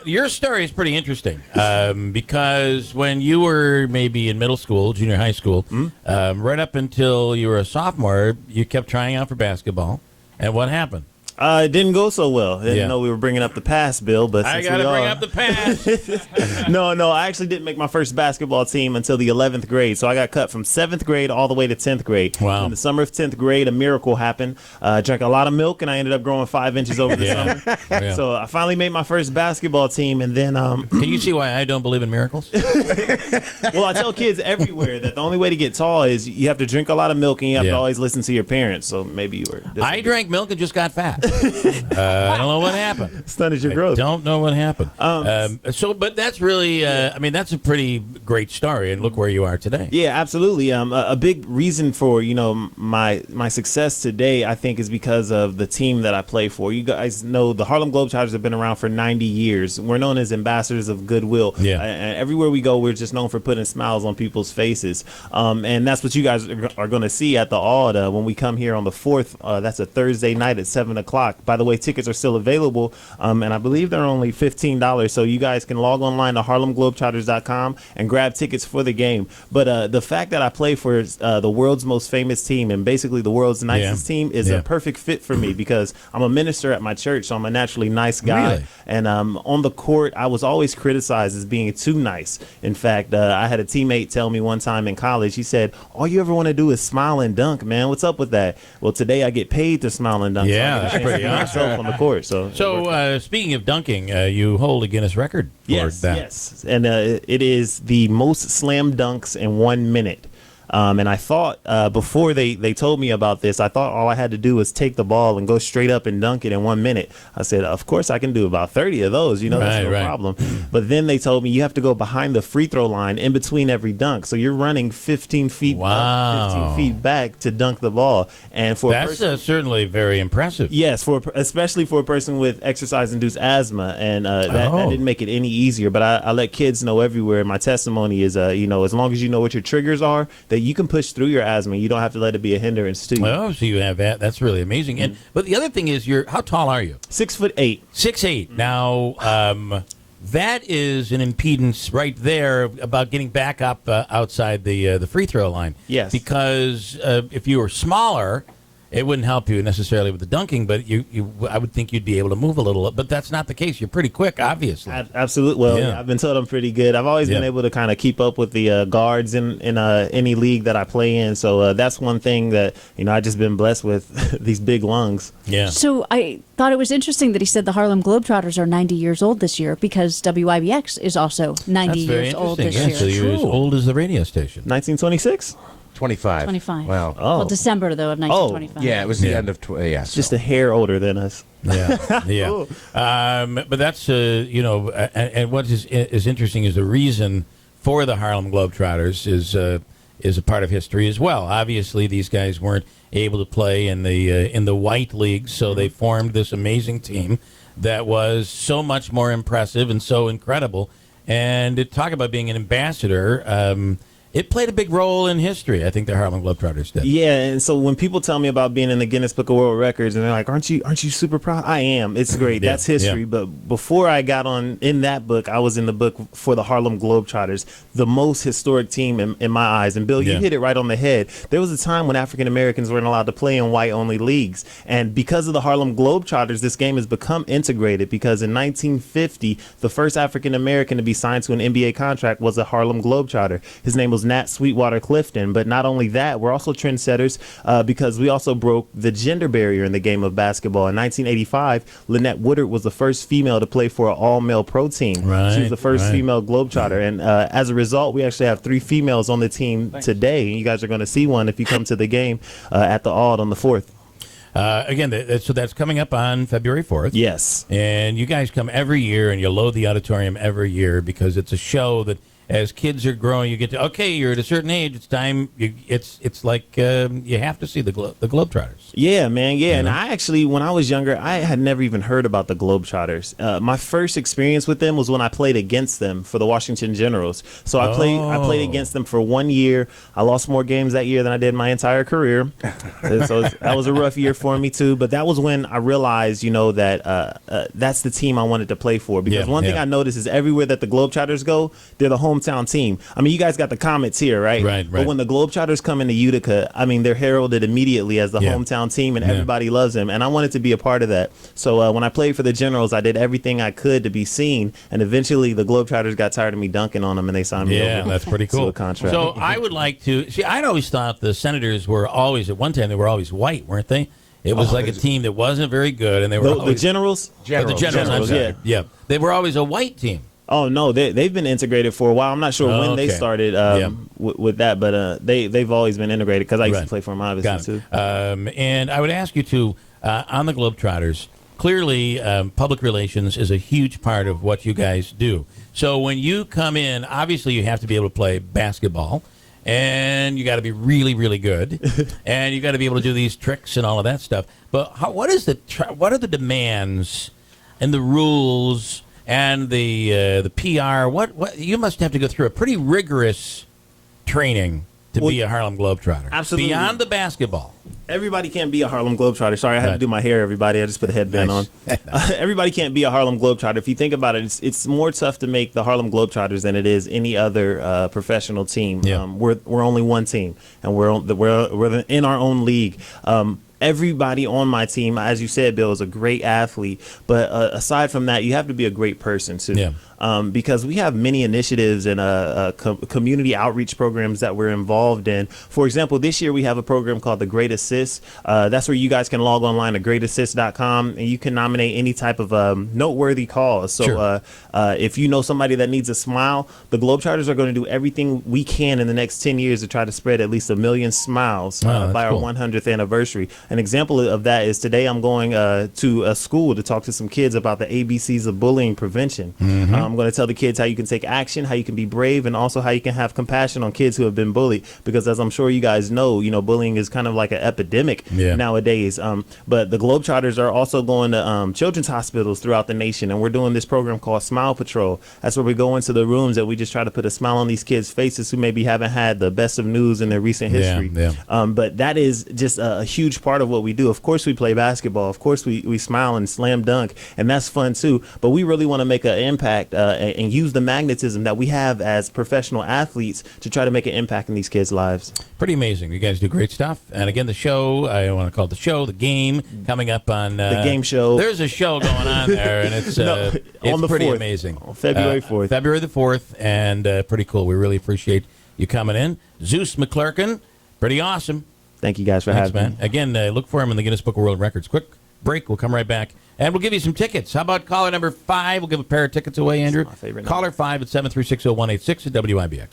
Your story is pretty interesting because when you were maybe in middle school, junior high school, right up until you were a sophomore, you kept trying out for basketball. And what happened? It didn't go so well. I didn't know we were bringing up the past, Bill. But I got to bring up the past. No, I actually didn't make my first basketball team until the 11th grade. So I got cut from 7th grade all the way to 10th grade. Wow. In the summer of 10th grade, a miracle happened. I drank a lot of milk, and I ended up growing 5 inches over the summer. Yeah. So I finally made my first basketball team, and then... Can you see why I don't believe in miracles? Well, I tell kids everywhere that the only way to get tall is you have to drink a lot of milk, and you have to always listen to your parents. So maybe you were... I drank milk and just got fat. I don't know what happened. Stunted your growth. Don't know what happened. But that's really, that's a pretty great story, and look where you are today. Yeah, absolutely. A big reason for, my success today, I think, is because of the team that I play for. You guys know the Harlem Globetrotters have been around for 90 years. We're known as ambassadors of goodwill. Yeah. And everywhere we go, we're just known for putting smiles on people's faces. And that's what you guys are going to see at the Aud when we come here on the 4th. That's a Thursday night at 7 o'clock. By the way, tickets are still available, and I believe they're only $15, so you guys can log online to harlemglobetrotters.com and grab tickets for the game. But the fact that I play for the world's most famous team and basically the world's nicest team is a perfect fit for me because I'm a minister at my church, so I'm a naturally nice guy. Really? And on the court, I was always criticized as being too nice. In fact, I had a teammate tell me one time in college, he said, all you ever want to do is smile and dunk, man. What's up with that? Well, today I get paid to smile and dunk. Yeah, so that's pretty awesome. On the court. So speaking of dunking, you hold a Guinness record for that. Yes, and it is the most slam dunks in 1 minute. And I thought before they told me about this, I thought all I had to do was take the ball and go straight up and dunk it in 1 minute. I said, of course I can do about 30 of those, that's no problem. But then they told me you have to go behind the free throw line in between every dunk. So you're running 15 feet up, 15 feet back to dunk the ball. And for that's certainly very impressive. Yes, especially for a person with exercise-induced asthma, and that didn't make it any easier. But I let kids know everywhere. My testimony is, as long as you know what your triggers are, that you can push through your asthma. You don't have to let it be a hindrance to you. Oh, so you have that. That's really amazing. And but the other thing is, how tall are you? 6'8". 6'8". Now, that is an impedance right there about getting back up outside the free throw line. Yes. Because if you were smaller, it wouldn't help you necessarily with the dunking, but I would think you'd be able to move a little. But that's not the case. You're pretty quick, obviously. Absolutely. Well, I've been told I'm pretty good. I've always been able to kind of keep up with the guards in any league that I play in. So that's one thing that, I just been blessed with, these big lungs. Yeah. So I thought it was interesting that he said the Harlem Globetrotters are 90 years old this year because WIBX is also 90 years old this year. So you're as old as the radio station. 1926? 25. 25. Wow. Well, December, though, of 1925. Yeah, it was the end of... Just a hair older than us. Yeah, yeah. But that's, and what is interesting is the reason for the Harlem Globetrotters is a part of history as well. Obviously, these guys weren't able to play in the white leagues, so they formed this amazing team that was so much more impressive and so incredible. And to talk about being an ambassador... it played a big role in history. I think the Harlem Globetrotters did. Yeah, and so when people tell me about being in the Guinness Book of World Records, and they're like, "Aren't you super proud?" I am. It's great. That's history. But before I got in that book, I was in the book for the Harlem Globetrotters, the most historic team in my eyes. And Bill, you hit it right on the head. There was a time when African Americans weren't allowed to play in white-only leagues, and because of the Harlem Globetrotters, this game has become integrated. Because in 1950, the first African American to be signed to an NBA contract was a Harlem Globetrotter. His name was Nat Sweetwater Clifton. But not only that, we're also trendsetters because we also broke the gender barrier in the game of basketball. In 1985, Lynette Woodard was the first female to play for an all-male pro team. Right, she was the first female Globetrotter. And as a result, we actually have 3 females on the team today. And you guys are going to see one if you come to the game at the Aud on the 4th. Again, so that's coming up on February 4th. Yes. And you guys come every year, and you load the auditorium every year because it's a show that as kids are growing, you get to, okay, you're at a certain age, it's time. It's like you have to see the Globetrotters. Yeah, man. Yeah, and I actually, when I was younger, I had never even heard about the Globetrotters. My first experience with them was when I played against them for the Washington Generals. So I played against them for 1 year. I lost more games that year than I did my entire career. So that was a rough year for me too. But that was when I realized, that that's the team I wanted to play for. Because one thing I noticed is everywhere that the Globetrotters go, they're the hometown team. I mean, you guys got the Comets here, right? Right. But when the Globetrotters come into Utica, I mean, they're heralded immediately as the hometown team, and everybody loves them. And I wanted to be a part of that. So when I played for the Generals, I did everything I could to be seen. And eventually, the Globetrotters got tired of me dunking on them, and they signed me over. Yeah, that's pretty cool. To a contract. So I would like to see. I'd always thought the Senators were always, at one time, they were always white, weren't they? It was like a team that wasn't very good, and they were the Generals. The Generals. I'm sorry. Yeah, they were always a white team. Oh no, they've been integrated for a while. I'm not sure when they started with that, but they've always been integrated because I used to play for them obviously too. And I would ask you to on the Globetrotters. Clearly, public relations is a huge part of what you guys do. So when you come in, obviously you have to be able to play basketball, and you got to be really, really good, and you got to be able to do these tricks and all of that stuff. But what are the demands and the rules and the PR? What you must have to go through a pretty rigorous training to be a Harlem Globetrotter. Absolutely. Beyond the basketball. Everybody can't be a Harlem Globetrotter. Sorry, I had to do my hair, everybody. I just put a headband on. Everybody can't be a Harlem Globetrotter. If you think about it, it's more tough to make the Harlem Globetrotters than it is any other professional team. Yeah. We're only one team, and we're in our own league. Everybody on my team, as you said, Bill, is a great athlete. But aside from that, you have to be a great person, too. Yeah. Because we have many initiatives and community outreach programs that we're involved in. For example, this year we have a program called the Great Assist. That's where you guys can log online to greatassist.com, and you can nominate any type of noteworthy cause. So if you know somebody that needs a smile, the Globetrotters are going to do everything we can in the next 10 years to try to spread at least 1 million smiles by our 100th anniversary. An example of that is today I'm going to a school to talk to some kids about the ABCs of bullying prevention. I'm going to tell the kids how you can take action, how you can be brave, and also how you can have compassion on kids who have been bullied. Because as I'm sure you guys know, bullying is kind of like an epidemic nowadays. But the Globetrotters are also going to children's hospitals throughout the nation, and we're doing this program called Smile Patrol. That's where we go into the rooms and we just try to put a smile on these kids' faces who maybe haven't had the best of news in their recent history. But that is just a huge part of what we do. Of course, we play basketball. Of course, we smile and slam dunk, and that's fun too. But we really want to make an impact and use the magnetism that we have as professional athletes to try to make an impact in these kids' lives. Pretty amazing. You guys do great stuff. And again, the show, I want to call it the show, the game, coming up on... the game show. There's a show going on there, and it's it's pretty 4th, amazing. On February 4th. February the 4th, and pretty cool. We really appreciate you coming in. Zeus McClurkin, pretty awesome. Thank you guys for having me. Again, look for him in the Guinness Book of World Records. Quick break. We'll come right back. And we'll give you some tickets. How about caller number 5? We'll give a pair of tickets away, Andrew. That's my favorite Caller 5 at 7360186 at WIBX.